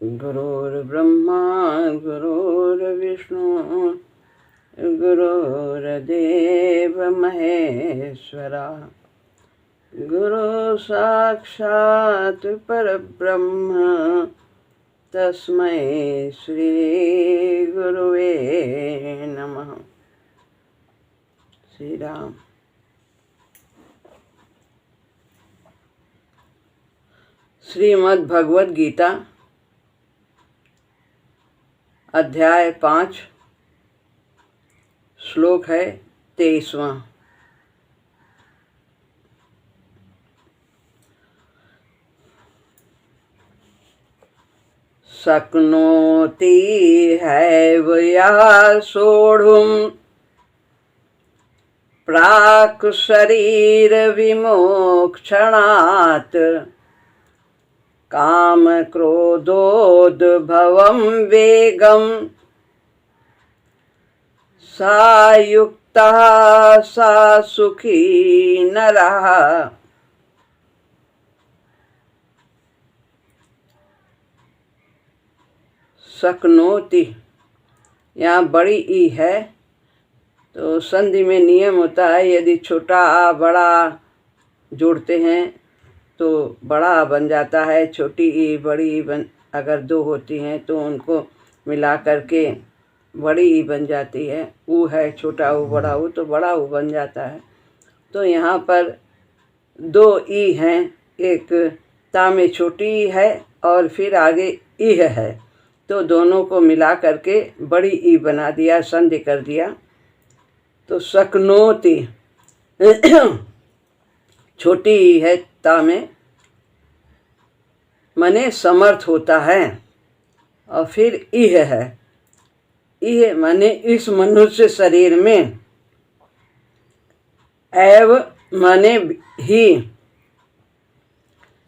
गुरुर्ब्रह्मा गुरुर्विष्णु गुरुर्देव महेश्वरा गुरु साक्षात् परब्रह्म तस्मै श्री गुरुवे नमः। श्री राम। श्रीमद् भगवद गीता अध्याय 5 श्लोक है 23वां। शक्नोति हैव या सोढुम् प्राक् शरीर विमोक्षणात् काम क्रोधोद्भवं वेगं सा युक्तः सा सुखी नरः। शक्नोति यहाँ बड़ी ई है तो संधि में नियम होता है, यदि छोटा आ बड़ा जोड़ते हैं तो बड़ा बन जाता है, छोटी ई बड़ी ई बन अगर दो होती हैं तो उनको मिला करके बड़ी ई बन जाती है। ऊ है छोटा ऊ बड़ा ऊ तो बड़ा ऊ बन जाता है। तो यहाँ पर दो ई हैं, एक ता में छोटी ई है और फिर आगे इह है, तो दोनों को मिला करके बड़ी ई बना दिया, संधि कर दिया। तो शक्नोति छोटी ई है ता में, माने समर्थ होता है, और फिर इह है, इह माने इस मनुष्य शरीर में, एव माने ही,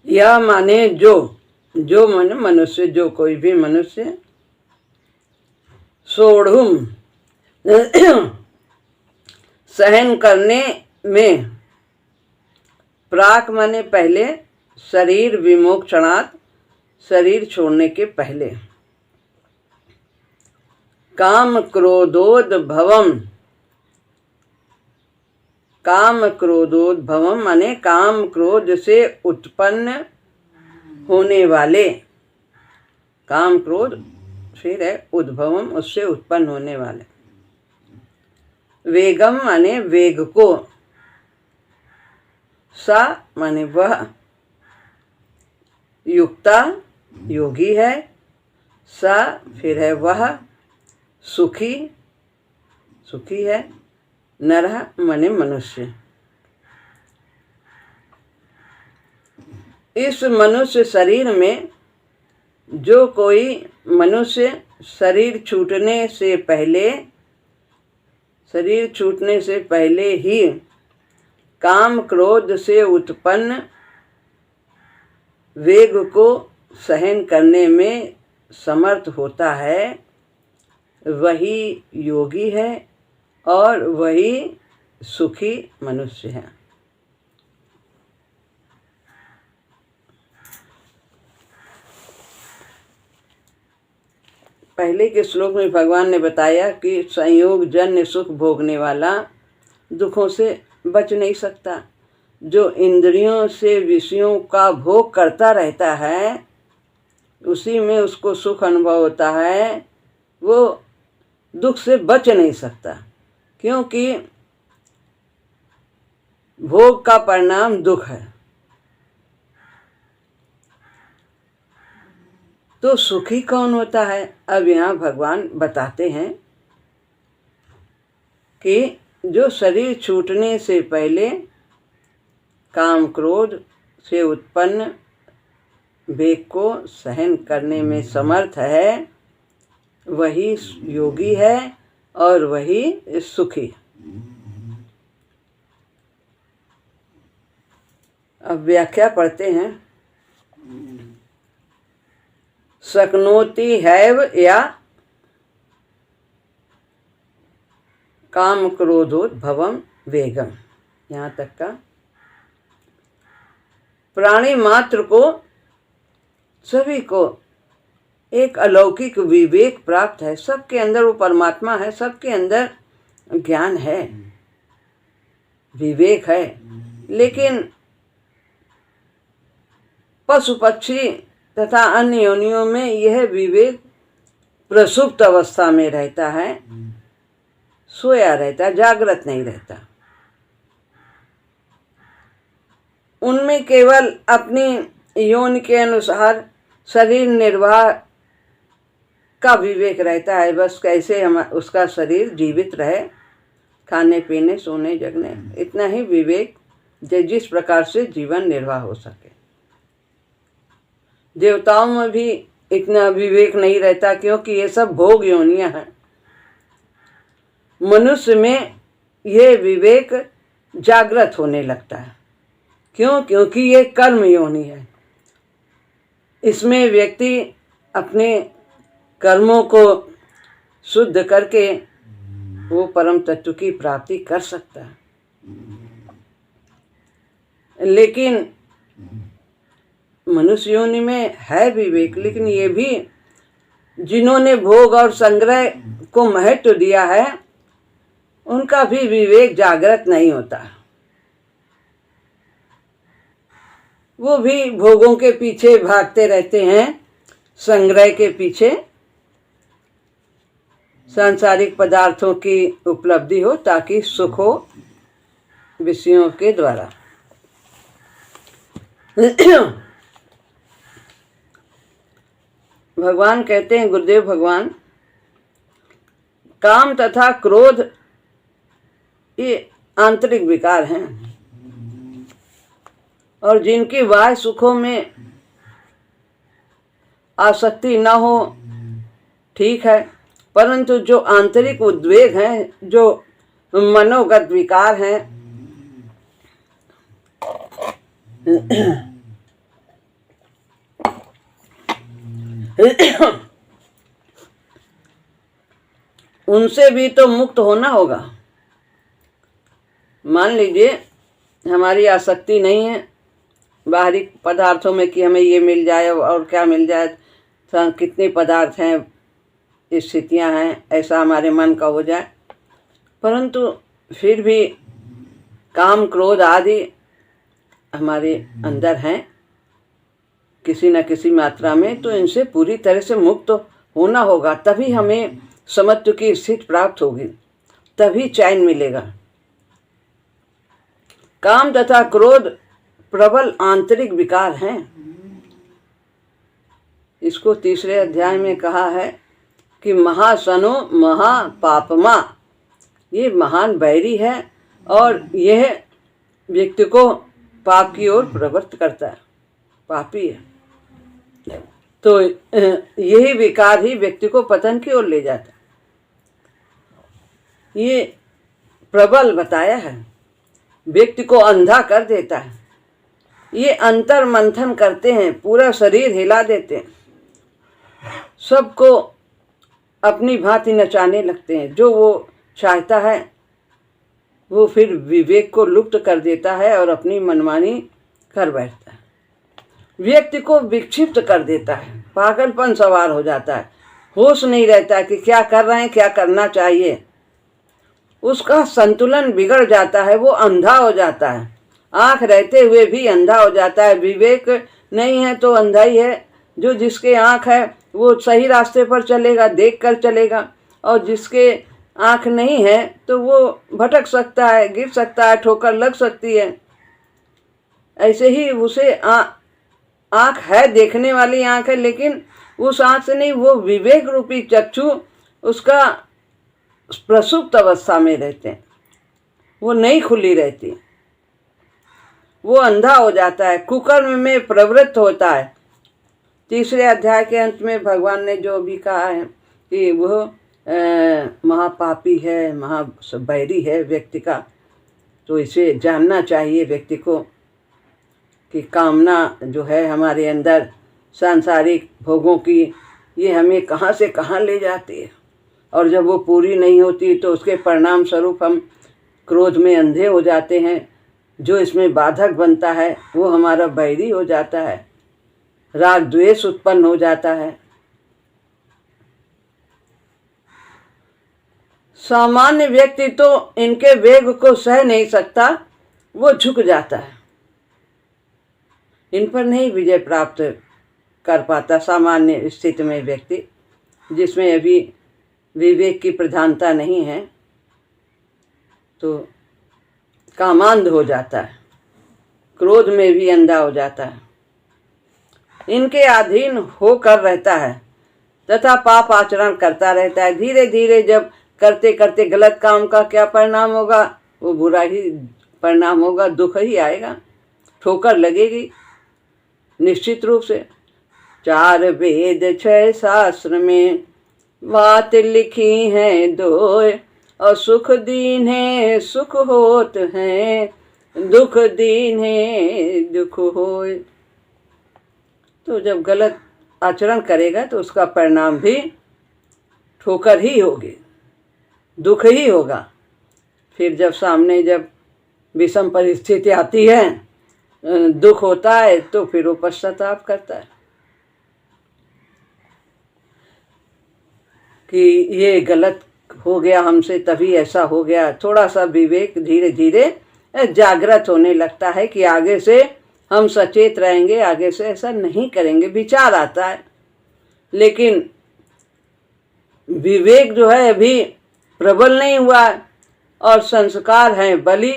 या माने जो, जो माने मनुष्य, जो कोई भी मनुष्य, सोढ़ुम सहन करने में, प्राक माने पहले, शरीर विमोक्षणात् शरीर छोड़ने के पहले, काम क्रोधोद्भवम, काम क्रोधोद्भवम माने काम क्रोध से उत्पन्न होने वाले, काम क्रोध फिर है उद्भवम उससे उत्पन्न होने वाले, वेगम माने वेग को, सा माने वह, युक्ता योगी है, सा फिर है वह, सुखी सुखी है, नरः माने मनुष्य। इस मनुष्य शरीर में जो कोई मनुष्य शरीर छूटने से पहले ही काम क्रोध से उत्पन्न वेग को सहन करने में समर्थ होता है, वही योगी है और वही सुखी मनुष्य है। पहले के श्लोक में भगवान ने बताया कि संयोग जन्य सुख भोगने वाला दुखों से बच नहीं सकता। जो इंद्रियों से विषयों का भोग करता रहता है, उसी में उसको सुख अनुभव होता है, वो दुख से बच नहीं सकता, क्योंकि भोग का परिणाम दुख है। तो सुखी कौन होता है? अब यहाँ भगवान बताते हैं कि जो शरीर छूटने से पहले काम क्रोध से उत्पन्न वेग को सहन करने में समर्थ है, वही योगी है और वही सुखी। अब व्याख्या पढ़ते हैं। शक्नोति हैव या काम क्रोधोद्भवम वेगम, यहाँ तक का प्राणी मात्र को, सभी को एक अलौकिक विवेक प्राप्त है। सबके अंदर वो परमात्मा है, सबके अंदर ज्ञान है, विवेक है, लेकिन पशु पक्षी तथा अन्य योनियों में यह विवेक प्रसुप्त अवस्था में रहता है, सोया रहता है, जागृत नहीं रहता। उनमें केवल अपनी योनि के अनुसार शरीर निर्वाह का विवेक रहता है, बस कैसे हम उसका शरीर जीवित रहे, खाने पीने सोने जगने, इतना ही विवेक, जिस प्रकार से जीवन निर्वाह हो सके। देवताओं में भी इतना विवेक नहीं रहता, क्योंकि ये सब भोग योनियां हैं। मनुष्य में ये विवेक जागृत होने लगता है। क्यों? क्योंकि ये कर्म योनि है। इसमें व्यक्ति अपने कर्मों को शुद्ध करके वो परम तत्व की प्राप्ति कर सकता है। लेकिन मनुष्य योनि में है विवेक, लेकिन ये भी जिन्होंने भोग और संग्रह को महत्व दिया है, उनका भी विवेक जागृत नहीं होता। वो भी भोगों के पीछे भागते रहते हैं, संग्रह के पीछे, सांसारिक पदार्थों की उपलब्धि हो ताकि सुख हो विषयों के द्वारा। भगवान कहते हैं, गुरुदेव भगवान, काम तथा क्रोध ये आंतरिक विकार हैं, और जिनकी बाह्य सुखों में आसक्ति न हो ठीक है, परंतु जो आंतरिक उद्वेग हैं, जो मनोगत विकार हैं, उनसे भी तो मुक्त होना होगा। मान लीजिए हमारी आसक्ति नहीं है बाहरी पदार्थों में कि हमें ये मिल जाए और क्या मिल जाए, कितने पदार्थ हैं, स्थितियां हैं, ऐसा हमारे मन का हो जाए, परंतु फिर भी काम क्रोध आदि हमारे अंदर हैं किसी न किसी मात्रा में, तो इनसे पूरी तरह से मुक्त होना होगा। तभी हमें समत्व की स्थिति प्राप्त होगी, तभी चैन मिलेगा। काम तथा क्रोध प्रबल आंतरिक विकार हैं। इसको तीसरे अध्याय में कहा है कि महासनो महापापमा, ये महान बैरी है और यह व्यक्ति को पाप की ओर प्रवृत्त करता है, पापी है। तो यही विकार ही व्यक्ति को पतन की ओर ले जाता है। ये प्रबल बताया है, व्यक्ति को अंधा कर देता है। ये अंतर मंथन करते हैं, पूरा शरीर हिला देते हैं, सबको अपनी भांति नचाने लगते हैं। जो वो चाहता है वो फिर विवेक को लुप्त कर देता है और अपनी मनमानी कर बैठता है, व्यक्ति को विक्षिप्त कर देता है, पागलपन सवार हो जाता है, होश नहीं रहता कि क्या कर रहे हैं, क्या करना चाहिए, उसका संतुलन बिगड़ जाता है, वो अंधा हो जाता है, आँख रहते हुए भी अंधा हो जाता है। विवेक नहीं है तो अंधा ही है। जो जिसके आँख है वो सही रास्ते पर चलेगा, देख कर चलेगा, और जिसके आँख नहीं है तो वो भटक सकता है, गिर सकता है, ठोकर लग सकती है। ऐसे ही उसे आँख है, देखने वाली आँख है, लेकिन उस आँख से नहीं, वो विवेक रूपी चक्षु उसका प्रसुप्त अवस्था में रहते हैं, वो नहीं खुली रहती, वो अंधा हो जाता है, कुकर्म में प्रवृत्त होता है। तीसरे अध्याय के अंत में भगवान ने जो भी कहा है कि वह महापापी है, महाबैरी है व्यक्ति का, तो इसे जानना चाहिए व्यक्ति को कि कामना जो है हमारे अंदर सांसारिक भोगों की, ये हमें कहाँ से कहाँ ले जाती है, और जब वो पूरी नहीं होती तो उसके परिणाम स्वरूप हम क्रोध में अंधे हो जाते हैं। जो इसमें बाधक बनता है वो हमारा बैरी हो जाता है, राग द्वेष उत्पन्न हो जाता है, सामान्य व्यक्ति तो इनके वेग को सह नहीं सकता, वो झुक जाता है, इन पर नहीं विजय प्राप्त कर पाता। सामान्य स्थिति में व्यक्ति जिसमें अभी विवेक की प्रधानता नहीं है तो कामांध हो जाता है, क्रोध में भी अंधा हो जाता है, इनके अधीन होकर रहता है तथा पाप आचरण करता रहता है। धीरे धीरे जब करते करते गलत काम का क्या परिणाम होगा, वो बुरा ही परिणाम होगा, दुख ही आएगा, ठोकर लगेगी निश्चित रूप से। 4 वेद 6 शास्त्र में बात लिखी है दोय, और सुख दीन है सुख होत है, दुख दीन है दुख होय। तो जब गलत आचरण करेगा तो उसका परिणाम भी ठोकर ही होगी, दुख ही होगा। फिर जब सामने जब विषम परिस्थिति आती है, दुख होता है, तो फिर वो पश्चाताप करता है कि ये गलत हो गया हमसे, तभी ऐसा हो गया। थोड़ा सा विवेक धीरे धीरे जागृत होने लगता है कि आगे से हम सचेत रहेंगे, आगे से ऐसा नहीं करेंगे, विचार आता है। लेकिन विवेक जो है अभी प्रबल नहीं हुआ और संस्कार हैं बली,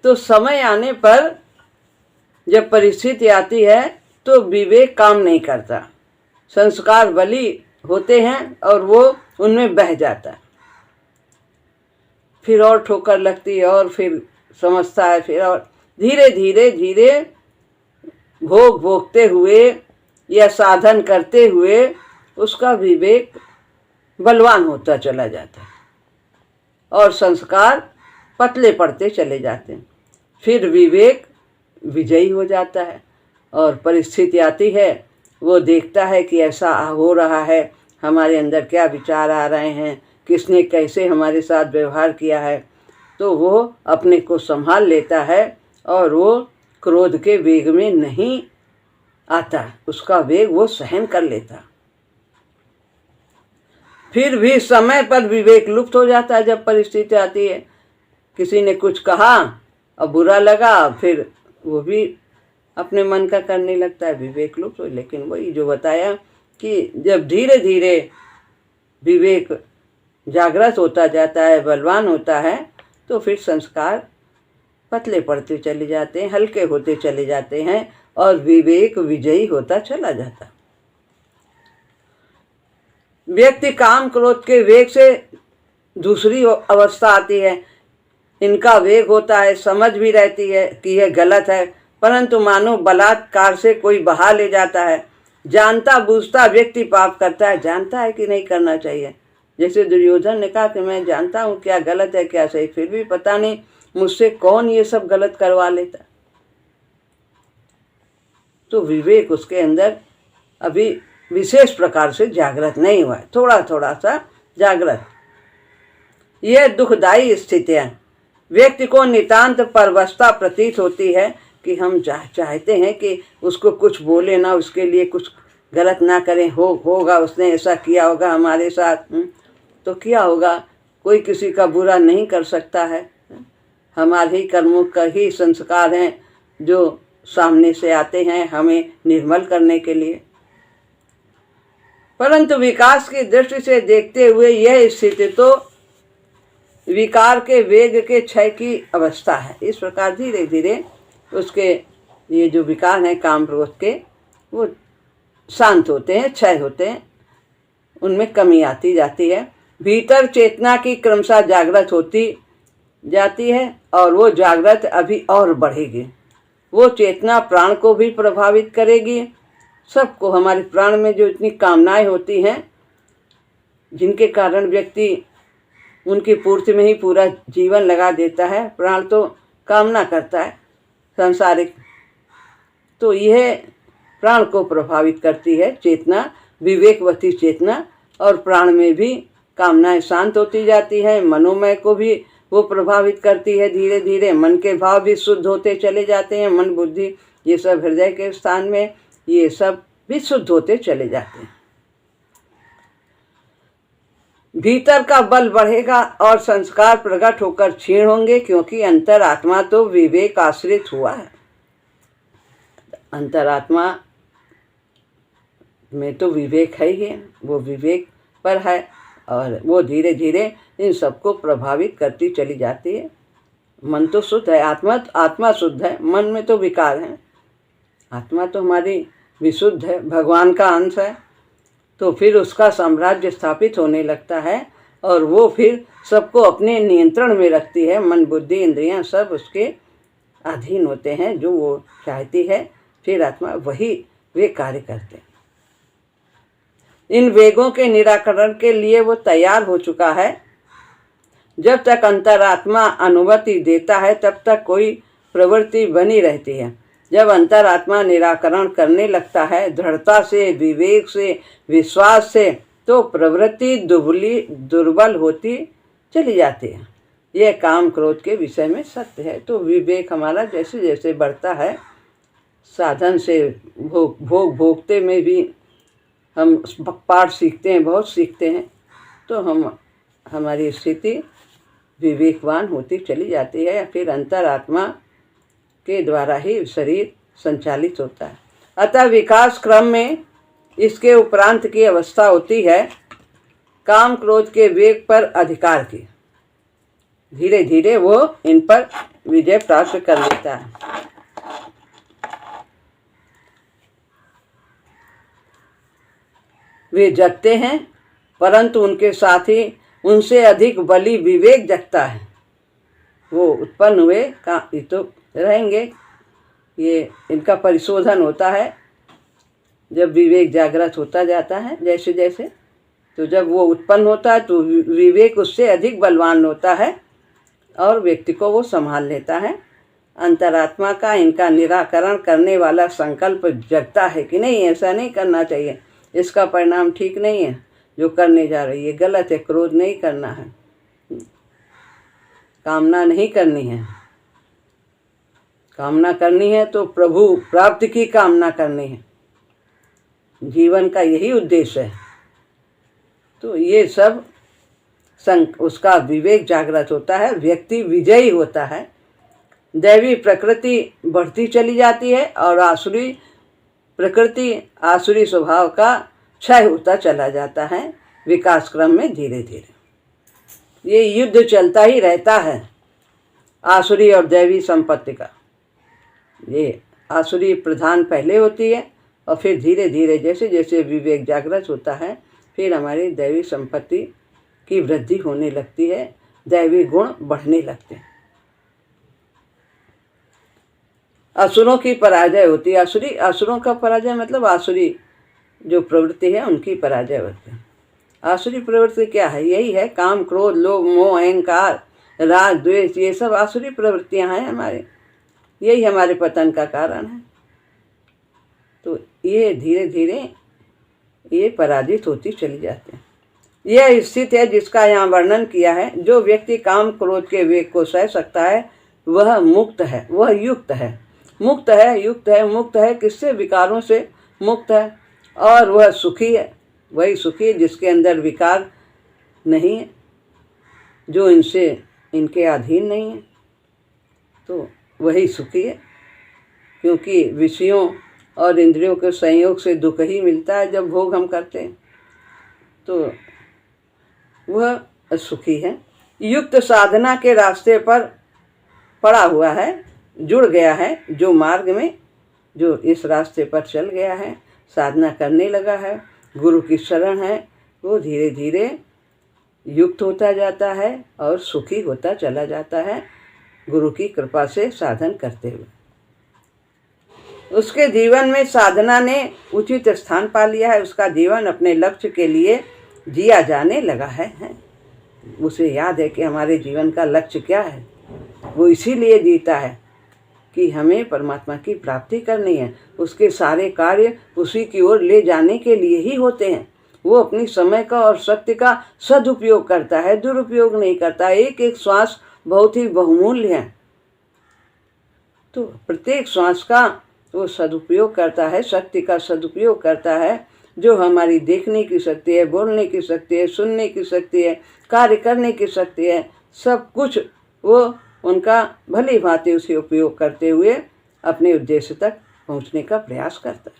तो समय आने पर जब परिस्थिति आती है तो विवेक काम नहीं करता, संस्कार बली होते हैं और वो उनमें बह जाता है। फिर और ठोकर लगती है और फिर समझता है, फिर और धीरे धीरे धीरे भोग भोगते हुए या साधन करते हुए उसका विवेक बलवान होता चला जाता है और संस्कार पतले पड़ते चले जाते हैं। फिर विवेक विजयी हो जाता है और परिस्थिति आती है, वो देखता है कि ऐसा हो रहा है, हमारे अंदर क्या विचार आ रहे हैं, किसने कैसे हमारे साथ व्यवहार किया है, तो वो अपने को संभाल लेता है और वो क्रोध के वेग में नहीं आता, उसका वेग वो सहन कर लेता। फिर भी समय पर विवेक लुप्त हो जाता है। जब परिस्थिति आती है, किसी ने कुछ कहा और बुरा लगा, फिर वो भी अपने मन का करने लगता है, विवेक लुप्त हो। लेकिन वही जो बताया कि जब धीरे धीरे विवेक जागृत होता जाता है, बलवान होता है, तो फिर संस्कार पतले पड़ते चले जाते हैं, हल्के होते चले जाते हैं और विवेक विजयी होता चला जाता। व्यक्ति काम क्रोध के वेग से दूसरी अवस्था आती है, इनका वेग होता है, समझ भी रहती है कि यह गलत है, परंतु मानो बलात्कार से कोई बहा ले जाता है। जानता बूझता व्यक्ति पाप करता है, जानता है कि नहीं करना चाहिए। जैसे दुर्योधन ने कहा कि मैं जानता हूँ क्या गलत है क्या सही, फिर भी पता नहीं मुझसे कौन ये सब गलत करवा लेता। तो विवेक उसके अंदर अभी विशेष प्रकार से जागृत नहीं हुआ है, थोड़ा थोड़ा सा जागृत। यह दुखदायी स्थितियाँ व्यक्ति को नितांत परवशता प्रतीत होती है कि हम चाहते हैं कि उसको कुछ बोले ना, उसके लिए कुछ गलत ना करें, होगा उसने ऐसा किया होगा हमारे साथ, तो किया होगा, कोई किसी का बुरा नहीं कर सकता है, हमारे ही कर्मों का ही संस्कार हैं जो सामने से आते हैं हमें निर्मल करने के लिए। परंतु विकास की दृष्टि से देखते हुए यह स्थिति तो विकार के वेग के क्षय की अवस्था है। इस प्रकार धीरे धीरे उसके ये जो विकार हैं काम क्रोध के, वो शांत होते हैं, क्षय होते हैं, उनमें कमी आती जाती है। भीतर चेतना की क्रमशः जागृत होती जाती है और वो जागृत अभी और बढ़ेगी। वो चेतना प्राण को भी प्रभावित करेगी, सबको। हमारे प्राण में जो इतनी कामनाएं होती हैं जिनके कारण व्यक्ति उनकी पूर्ति में ही पूरा जीवन लगा देता है, प्राण तो कामना करता है सांसारिक, तो यह प्राण को प्रभावित करती है चेतना, विवेकवती चेतना, और प्राण में भी कामनाएं शांत होती जाती है। मनोमय को भी वो प्रभावित करती है। धीरे धीरे मन के भाव भी शुद्ध होते चले जाते हैं, मन बुद्धि ये सब हृदय के स्थान में ये सब भी शुद्ध होते चले जाते हैं। भीतर का बल बढ़ेगा और संस्कार प्रकट होकर क्षीण होंगे, क्योंकि अंतरात्मा तो विवेक आश्रित हुआ है। अंतरात्मा में तो विवेक है ही, वो विवेक पर है और वो धीरे धीरे इन सबको प्रभावित करती चली जाती है। मन तो शुद्ध है, आत्मा शुद्ध है, मन में तो विकार है। आत्मा तो हमारी विशुद्ध है, भगवान का अंश है, तो फिर उसका साम्राज्य स्थापित होने लगता है और वो फिर सबको अपने नियंत्रण में रखती है। मन बुद्धि इंद्रियां सब उसके अधीन होते हैं, जो वो चाहती है फिर आत्मा वही वे कार्य करते हैं। इन वेगों के निराकरण के लिए वो तैयार हो चुका है। जब तक अंतरात्मा अनुमति देता है तब तक कोई प्रवृत्ति बनी रहती है। जब अंतरात्मा निराकरण करने लगता है दृढ़ता से, विवेक से, विश्वास से, तो प्रवृत्ति दुर्बल होती चली जाती है। यह काम क्रोध के विषय में सत्य है। तो विवेक हमारा जैसे जैसे बढ़ता है, साधन से भोगते में भी हम पाठ सीखते हैं, बहुत सीखते हैं, तो हमारी स्थिति विवेकवान होती चली जाती है। फिर अंतरात्मा के द्वारा ही शरीर संचालित होता है। अतः विकास क्रम में इसके उपरांत की अवस्था होती है काम क्रोध के वेग पर अधिकार की। धीरे धीरे वो इन पर विजय प्राप्त कर लेता है। वे जगते हैं, परंतु उनके साथ ही उनसे अधिक बली विवेक जगता है। वो उत्पन्न हुए ये तो रहेंगे, ये इनका परिशोधन होता है जब विवेक जागृत होता जाता है जैसे जैसे। तो जब वो उत्पन्न होता है तो विवेक उससे अधिक बलवान होता है और व्यक्ति को वो संभाल लेता है। अंतरात्मा का इनका निराकरण करने वाला संकल्प जगता है कि नहीं, ऐसा नहीं करना चाहिए, इसका परिणाम ठीक नहीं है, जो करने जा रही है गलत है, क्रोध नहीं करना है, कामना नहीं करनी है। कामना करनी है तो प्रभु प्राप्ति की कामना करनी है, जीवन का यही उद्देश्य है। तो ये सब उसका विवेक जागृत होता है, व्यक्ति विजयी होता है, दैवी प्रकृति बढ़ती चली जाती है और आसुरी प्रकृति, आसुरी स्वभाव का क्षय होता चला जाता है विकास क्रम में धीरे धीरे। ये युद्ध चलता ही रहता है आसुरी और दैवी संपत्ति का। ये आसुरी प्रधान पहले होती है और फिर धीरे धीरे जैसे जैसे विवेक जागृत होता है फिर हमारी दैवी संपत्ति की वृद्धि होने लगती है, दैवी गुण बढ़ने लगते हैं। असुरों की पराजय होती है। असुरों का पराजय मतलब आसुरी जो प्रवृत्ति है उनकी पराजय होती है। आसुरी प्रवृत्ति क्या है? यही है काम क्रोध लोभ मोह अहंकार राग द्वेष, ये सब आसुरी प्रवृत्तियां हैं हमारे, यही हमारे पतन का कारण है। तो ये धीरे धीरे ये पराजित होती चली जाती है। यह स्थिति है जिसका यहाँ वर्णन किया है। जो व्यक्ति काम क्रोध के वेग को सह सकता है वह मुक्त है, वह युक्त है। मुक्त है, युक्त है, मुक्त है किससे? विकारों से मुक्त है और वह सुखी है। वही सुखी है जिसके अंदर विकार नहीं है, जो इनके अधीन नहीं है, तो वही सुखी है। क्योंकि विषयों और इंद्रियों के संयोग से दुख ही मिलता है जब भोग हम करते हैं, तो वह सुखी है। युक्त साधना के रास्ते पर पड़ा हुआ है, जुड़ गया है, जो मार्ग में जो इस रास्ते पर चल गया है, साधना करने लगा है, गुरु की शरण है, वो धीरे धीरे युक्त होता जाता है और सुखी होता चला जाता है गुरु की कृपा से साधन करते हुए। उसके जीवन में साधना ने उचित स्थान पा लिया है, उसका जीवन अपने लक्ष्य के लिए जिया जाने लगा है। उसे याद है कि हमारे जीवन का लक्ष्य क्या है, वो इसीलिए जीता है कि हमें परमात्मा की प्राप्ति करनी है। उसके सारे कार्य उसी की ओर ले जाने के लिए ही होते हैं। वो अपनी समय का और शक्ति का सदुपयोग करता है, दुरुपयोग नहीं करता। एक एक श्वास बहुत ही बहुमूल्य है, तो प्रत्येक श्वास का वो सदुपयोग करता है, शक्ति का सदुपयोग करता है जो हमारी देखने की शक्ति है, बोलने की शक्ति है, सुनने की शक्ति है, कार्य करने की शक्ति है, सब कुछ वो उनका भली भांति उसे उपयोग करते हुए अपने उद्देश्य तक पहुंचने का प्रयास करता है।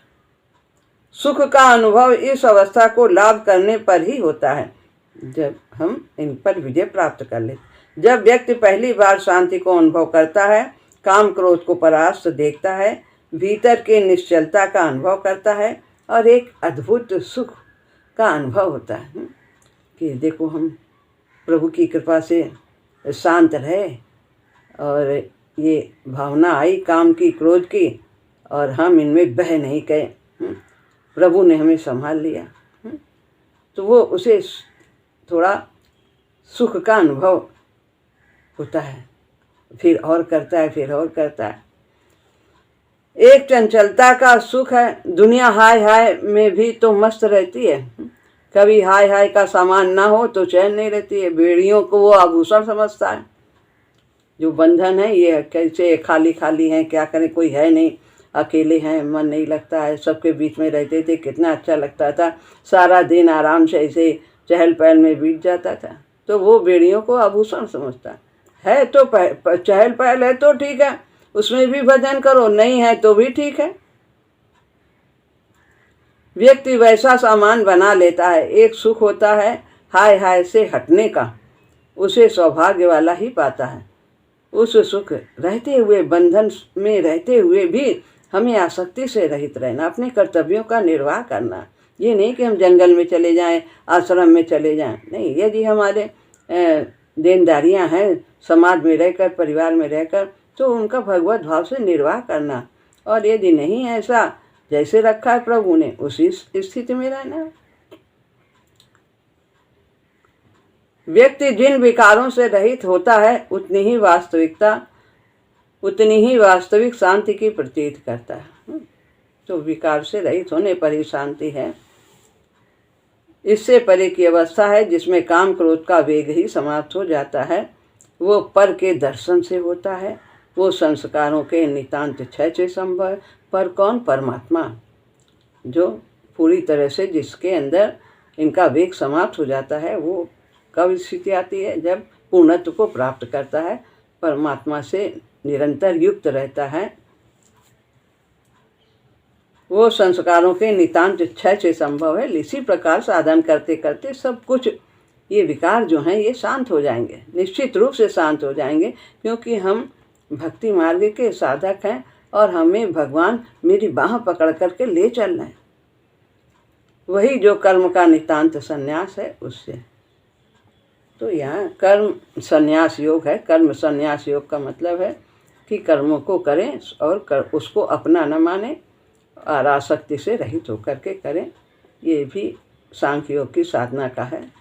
सुख का अनुभव इस अवस्था को लाभ करने पर ही होता है, जब हम इन पर विजय प्राप्त कर लेते। जब व्यक्ति पहली बार शांति को अनुभव करता है, काम क्रोध को परास्त देखता है, भीतर के निश्चलता का अनुभव करता है और एक अद्भुत सुख का अनुभव होता है कि देखो हम प्रभु की कृपा से शांत रहे और ये भावना आई काम की, क्रोध की, और हम इनमें बह नहीं गए, प्रभु ने हमें संभाल लिया। तो वो उसे थोड़ा सुख का अनुभव होता है, फिर और करता है, फिर और करता है। एक चंचलता का सुख है। दुनिया हाय हाय में भी तो मस्त रहती है, कभी हाय हाय का सामान ना हो तो चैन नहीं रहती है। बेड़ियों को वो आभूषण समझता है, जो बंधन है ये कैसे खाली खाली हैं, क्या करें, कोई है नहीं, अकेले हैं, मन नहीं लगता है। सबके बीच में रहते थे, कितना अच्छा लगता था, सारा दिन आराम से ऐसे चहल पहल में बीत जाता था। तो वो बेड़ियों को आभूषण समझता है। तो चहल पहल है तो ठीक है, उसमें भी भजन करो, नहीं है तो भी ठीक है। व्यक्ति वैसा सामान बना लेता है। एक सुख होता है हाय हाय से हटने का, उसे सौभाग्य वाला ही पाता है। उस सुख रहते हुए, बंधन में रहते हुए भी हमें आसक्ति से रहित रहना, अपने कर्तव्यों का निर्वाह करना। ये नहीं कि हम जंगल में चले जाएं, आश्रम में चले जाएं, नहीं। यदि हमारे देनदारियां हैं समाज में रहकर, परिवार में रहकर, तो उनका भगवत भाव से निर्वाह करना। और यदि नहीं ऐसा, जैसे रखा है प्रभु ने, उसी स्थिति में रहना। व्यक्ति जिन विकारों से रहित होता है उतनी ही वास्तविक शांति की प्रतीत करता है। तो विकार से रहित होने पर ही शांति है। इससे परे की अवस्था है जिसमें काम क्रोध का वेग ही समाप्त हो जाता है। वो पर के दर्शन से होता है, वो संस्कारों के नितांत क्षय से संभव। पर कौन? परमात्मा, जो पूरी तरह से जिसके अंदर इनका वेग समाप्त हो जाता है। वो कब स्थिति आती है? जब पूर्णत्व को प्राप्त करता है, परमात्मा से निरंतर युक्त रहता है। वो संस्कारों के नितांत क्षय से संभव है। इसी प्रकार साधन करते करते सब कुछ ये विकार जो हैं ये शांत हो जाएंगे, निश्चित रूप से शांत हो जाएंगे, क्योंकि हम भक्ति मार्ग के साधक हैं और हमें भगवान मेरी बाह पकड़ करके ले चल रहे हैं। वही जो कर्म का नितांत संन्यास है उससे। तो यहाँ कर्म संन्यास योग है। कर्म संन्यास योग का मतलब है कि कर्मों को करें और उसको अपना न माने और आसक्ति से रहित होकर के करें। ये भी सांख्य योग की साधना का है।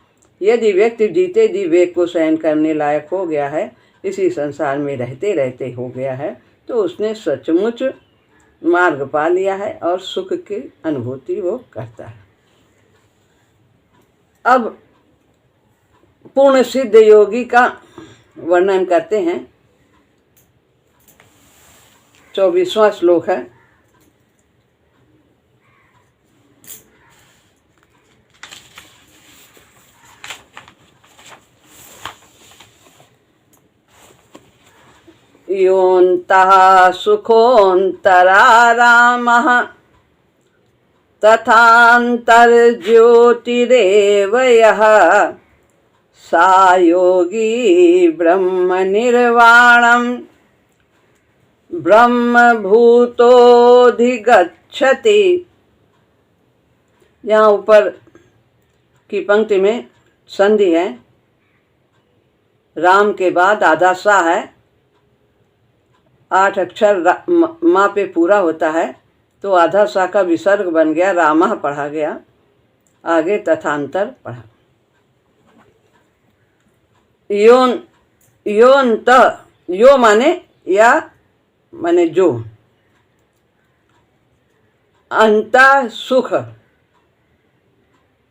यदि व्यक्ति जीते जी वेग को सहन करने लायक हो गया है, इसी संसार में रहते रहते हो गया है, तो उसने सचमुच मार्ग पा लिया है और सुख की अनुभूति वो करता है। अब पूर्ण सिद्ध योगी का वर्णन करते हैं। 24वां श्लोक है। योऽन्तः सुखोऽन्तरारामः तथान्तर्ज्योतिरेव यः सा योगी ब्रह्मनिर्वाणं ब्रह्मभूतोऽधिगच्छति। यहाँ ऊपर की पंक्ति में संधि है। राम के बाद आधा सा है। 8 अक्षर माँ पे पूरा होता है, तो आधा सा का विसर्ग बन गया, रामः पढ़ा गया, आगे तथांतर पढ़ा। योऽन्त, यो माने या माने जो, अंत सुख,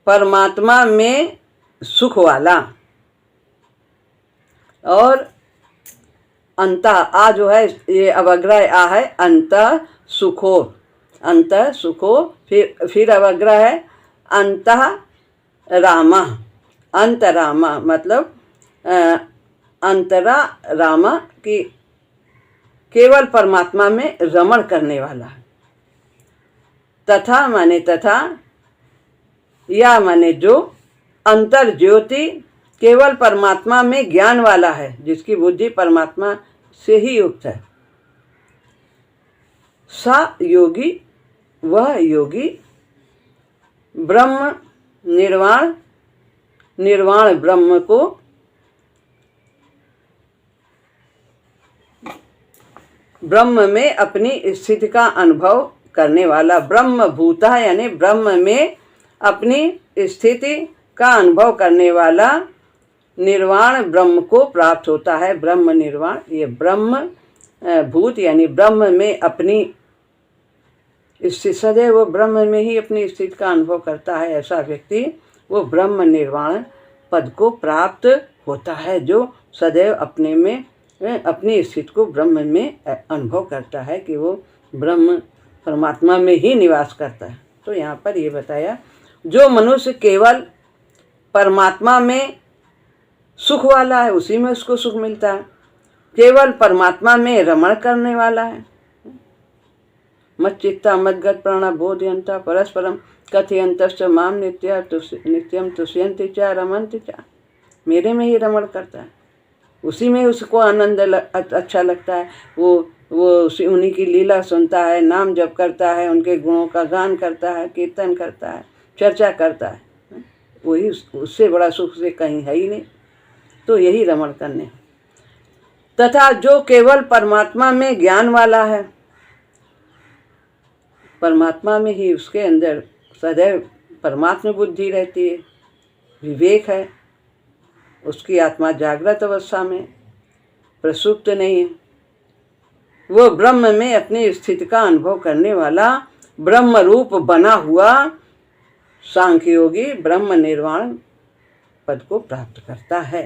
परमात्मा में सुख वाला, और अंत आ जो है ये अवग्रह आ है, अंत सुखो, अंत सुखो, फिर अवग्रह है अंतः रामा, अंतरामा मतलब अंतरा रामा की केवल परमात्मा में रमण करने वाला। तथा माने तथा, या माने जो, अंतर ज्योति केवल परमात्मा में ज्ञान वाला है, जिसकी बुद्धि परमात्मा से ही युक्त है। सा योगी, वह योगी, ब्रह्म निर्वाण, निर्वाण ब्रह्म को, ब्रह्म में अपनी स्थिति का अनुभव करने वाला, ब्रह्म भूता यानी ब्रह्म में अपनी स्थिति का अनुभव करने वाला निर्वाण ब्रह्म को प्राप्त होता है। ब्रह्म निर्वाण, ये ब्रह्म भूत यानी ब्रह्म में अपनी स्थिति, सदैव वो ब्रह्म में ही अपनी स्थिति का अनुभव करता है। ऐसा व्यक्ति वो ब्रह्म निर्वाण पद को प्राप्त होता है, जो सदैव अपने में अपनी स्थिति को ब्रह्म में अनुभव करता है कि वो ब्रह्म परमात्मा में ही निवास करता है। तो यहाँ पर ये बताया, जो मनुष्य केवल परमात्मा में सुख वाला है, उसी में उसको सुख मिलता है, केवल परमात्मा में रमण करने वाला है। मच्चित्ता मद्गत प्राणा बोधयंता परस्परम कथयंतश्च माम नित्यम तुष्यन्ति च रमन्ति च, मेरे में ही रमण करता है, उसी में उसको आनंद अच्छा लगता है। वो उन्हीं की लीला सुनता है, नाम जप करता है, उनके गुणों का गान करता है, कीर्तन करता है, चर्चा करता है, वही उससे बड़ा सुख से कहीं है ही नहीं। तो यही रमण करने। तथा जो केवल परमात्मा में ज्ञान वाला है, परमात्मा में ही उसके अंदर सदैव परमात्मा बुद्धि रहती है, विवेक है, उसकी आत्मा जागृत अवस्था में प्रसुप्त नहीं है, वो ब्रह्म में अपनी स्थिति का अनुभव करने वाला ब्रह्म रूप बना हुआ सांख्य योगी ब्रह्म निर्वाण पद को प्राप्त करता है।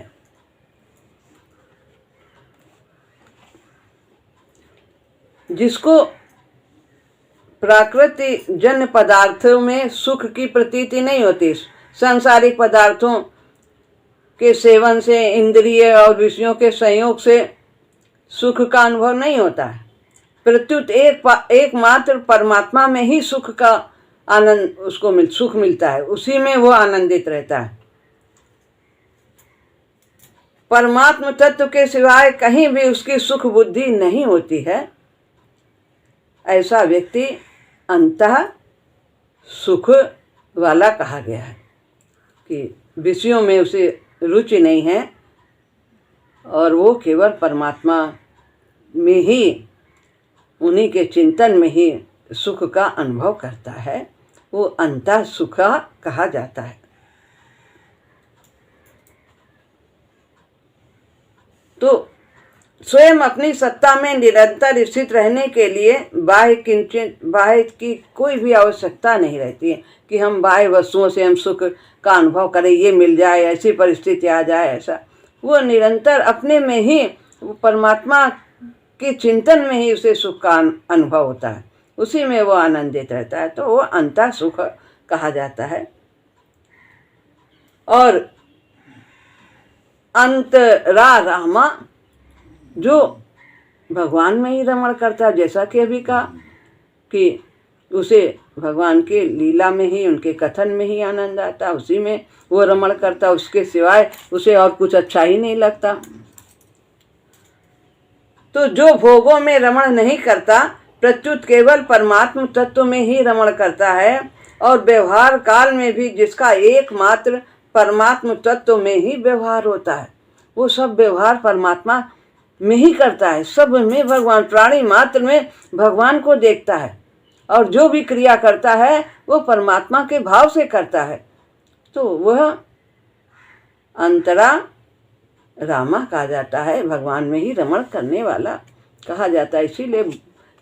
जिसको प्राकृतिक जन्य पदार्थों में सुख की प्रतीति नहीं होती, सांसारिक पदार्थों के सेवन से, इंद्रिय और विषयों के संयोग से सुख का अनुभव नहीं होता है, प्रत्युत एकमात्र परमात्मा में ही सुख का आनंद उसको सुख मिलता है, उसी में वो आनंदित रहता है। परमात्म तत्व के सिवाय कहीं भी उसकी सुख बुद्धि नहीं होती है। ऐसा व्यक्ति अंतः सुख वाला कहा गया है कि विषयों में उसे रुचि नहीं है और वो केवल परमात्मा में ही, उन्हीं के चिंतन में ही सुख का अनुभव करता है, वो अंतः सुख कहा जाता है। तो स्वयं अपनी सत्ता में निरंतर स्थित रहने के लिए बाह्य की कोई भी आवश्यकता नहीं रहती है कि हम बाह्य वस्तुओं से हम सुख का अनुभव करें, ये मिल जाए, ऐसी परिस्थिति आ जाए, ऐसा। वो निरंतर अपने में ही, वो परमात्मा के चिंतन में ही उसे सुख का अनुभव होता है, उसी में वो आनंदित रहता है। तो वो अंतः सुख कहा जाता है। और अंतरा रामा, जो भगवान में ही रमण करता है, जैसा कि अभी कहा कि उसे भगवान के लीला में ही, उनके कथन में ही आनंद आता, उसी में वो रमण करता, उसके सिवाय उसे और कुछ अच्छा ही नहीं लगता। तो जो भोगों में रमण नहीं करता, प्रत्युत केवल परमात्म तत्व में ही रमण करता है, और व्यवहार काल में भी जिसका एकमात्र परमात्म तत्व में ही व्यवहार होता है, वो सब व्यवहार परमात्मा में ही करता है, सब में भगवान, प्राणी मात्र में भगवान को देखता है, और जो भी क्रिया करता है वो परमात्मा के भाव से करता है। तो वह अंतरा रामा कहा जाता है, भगवान में ही रमण करने वाला कहा जाता है। इसीलिए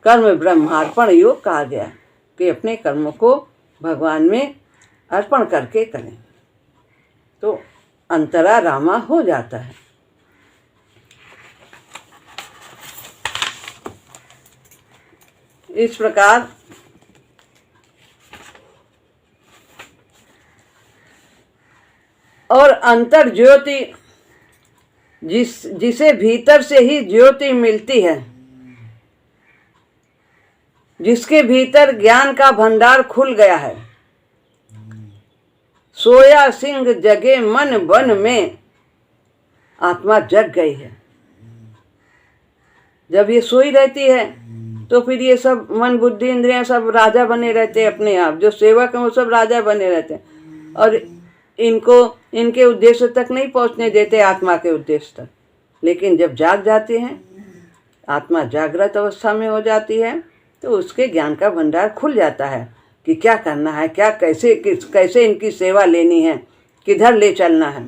कर्म ब्रह्मार्पण योग कहा गया कि अपने कर्मों को भगवान में अर्पण करके करें, तो अंतरा रामा हो जाता है। इस प्रकार और अंतर ज्योति जिसे भीतर से ही ज्योति मिलती है, जिसके भीतर ज्ञान का भंडार खुल गया है। सोया सिंह जगे मन वन में, आत्मा जग गई है। जब ये सोई रहती है तो फिर ये सब मन बुद्धि इंद्रियां सब राजा बने रहते हैं अपने आप। जो सेवक हैं वो सब राजा बने रहते हैं और इनको इनके उद्देश्य तक नहीं पहुंचने देते, आत्मा के उद्देश्य तक। लेकिन जब जाग जाते हैं, आत्मा जागृत अवस्था में हो जाती है, तो उसके ज्ञान का भंडार खुल जाता है कि क्या करना है, क्या कैसे इनकी सेवा लेनी है, किधर ले चलना है।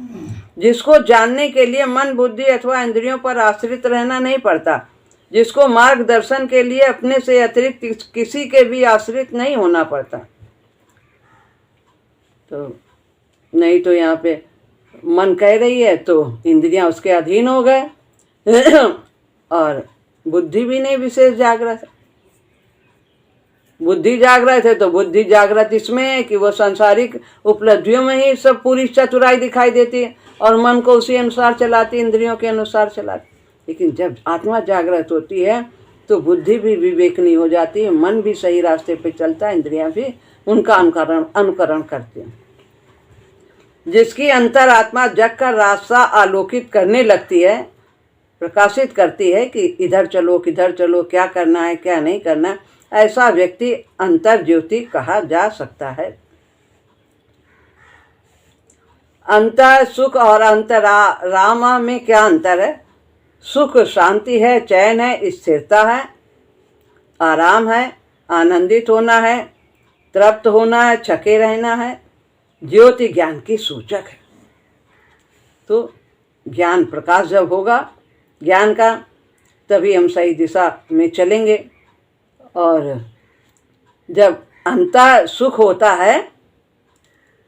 जिसको जानने के लिए मन बुद्धि अथवा इंद्रियों पर आश्रित रहना नहीं पड़ता, जिसको मार्गदर्शन के लिए अपने से अतिरिक्त किसी के भी आश्रित नहीं होना पड़ता। तो नहीं तो यहाँ पे मन कह रही है तो इंद्रियां उसके अधीन हो गए और बुद्धि भी नहीं विशेष जागृत है। बुद्धि जागृत है तो बुद्धि जागृत इसमें है कि वो सांसारिक उपलब्धियों में ही सब पूरी चतुराई दिखाई देती है और मन को उसी अनुसार चलाती, इंद्रियों के अनुसार चलाती। लेकिन जब आत्मा जागृत होती है तो बुद्धि भी विवेकनी हो जाती है, मन भी सही रास्ते पे चलता है, इंद्रियां भी उनका अनुकरण करती हैं। जिसकी अंतर आत्मा जग का रास्ता आलोकित करने लगती है, प्रकाशित करती है कि इधर चलो किधर चलो, क्या करना है क्या नहीं करना, ऐसा व्यक्ति अंतर ज्योति कहा जा सकता है। अंतर सुख और अंतराराम में क्या अंतर है? सुख शांति है, चैन है, स्थिरता है, आराम है, आनंदित होना है, तृप्त होना है, छके रहना है। ज्योति ज्ञान की सूचक है। तो ज्ञान प्रकाश जब होगा ज्ञान का, तभी हम सही दिशा में चलेंगे। और जब अंतर सुख होता है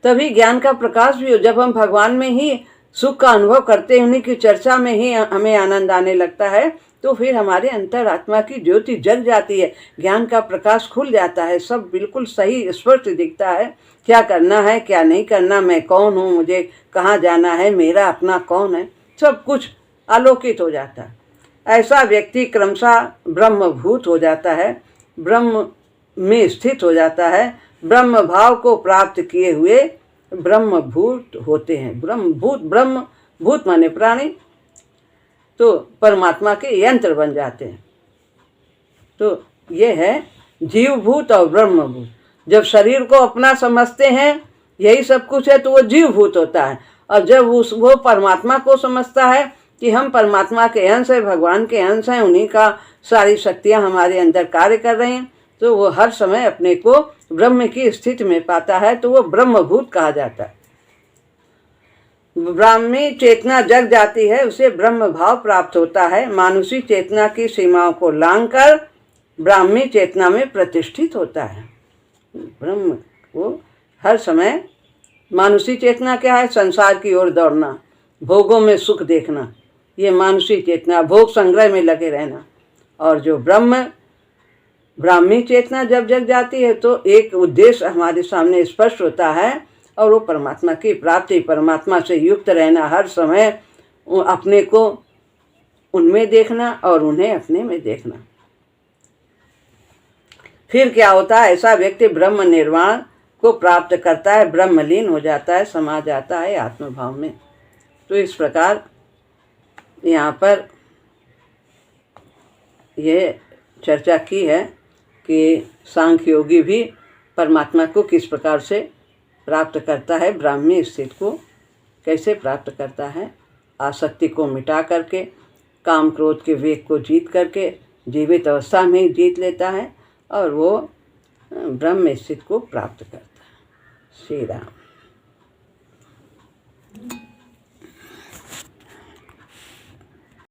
तभी ज्ञान का प्रकाश भी हो। जब हम भगवान में ही सुख का अनुभव करते हैं, उन्हीं की चर्चा में ही हमें आनंद आने लगता है, तो फिर हमारे अंतर आत्मा की ज्योति जल जाती है, ज्ञान का प्रकाश खुल जाता है, सब बिल्कुल सही स्पष्ट दिखता है। क्या करना है क्या नहीं करना, मैं कौन हूँ, मुझे कहाँ जाना है, मेरा अपना कौन है, सब कुछ आलोकित हो जाता है। ऐसा व्यक्ति क्रमशः ब्रह्मभूत हो जाता है, ब्रह्म में स्थित हो जाता है, ब्रह्म भाव को प्राप्त किए हुए ब्रह्मभूत होते हैं। ब्रह्म भूत माने प्राणी, तो परमात्मा के यंत्र बन जाते हैं। तो ये है जीवभूत और ब्रह्मभूत। जब शरीर को अपना समझते हैं, यही सब कुछ है, तो वो जीवभूत होता है। और जब वो परमात्मा को समझता है कि हम परमात्मा के अंश हैं, भगवान के अंश हैं, उन्हीं का सारी शक्तियाँ हमारे अंदर कार्य कर रही हैं, तो वो हर समय अपने को ब्रह्म की स्थिति में पाता है, तो वो ब्रह्मभूत कहा जाता है। ब्राह्मी चेतना जग जाती है, उसे ब्रह्म भाव प्राप्त होता है। मानुषी चेतना की सीमाओं को लांघकर ब्राह्मी चेतना में प्रतिष्ठित होता है। ब्रह्म को हर समय, मानुषी चेतना क्या है? संसार की ओर दौड़ना, भोगों में सुख देखना, ये मानुषी चेतना, भोग संग्रह में लगे रहना। और जो ब्राह्मी चेतना जब जग जाती है तो एक उद्देश्य हमारे सामने स्पष्ट होता है, और वो परमात्मा की प्राप्ति, परमात्मा से युक्त रहना, हर समय अपने को उनमें देखना और उन्हें अपने में देखना। फिर क्या होता है? ऐसा व्यक्ति ब्रह्म निर्वाण को प्राप्त करता है, ब्रह्मलीन हो जाता है, समा जाता है आत्मभाव में। तो इस प्रकार यहाँ पर ये चर्चा की है कि सांख्य योगी भी परमात्मा को किस प्रकार से प्राप्त करता है, ब्राह्मी स्थिति को कैसे प्राप्त करता है। आसक्ति को मिटा करके, काम क्रोध के वेग को जीत करके, जीवित अवस्था में ही जीत लेता है और वो ब्रह्म स्थिति को प्राप्त करता है। श्री राम।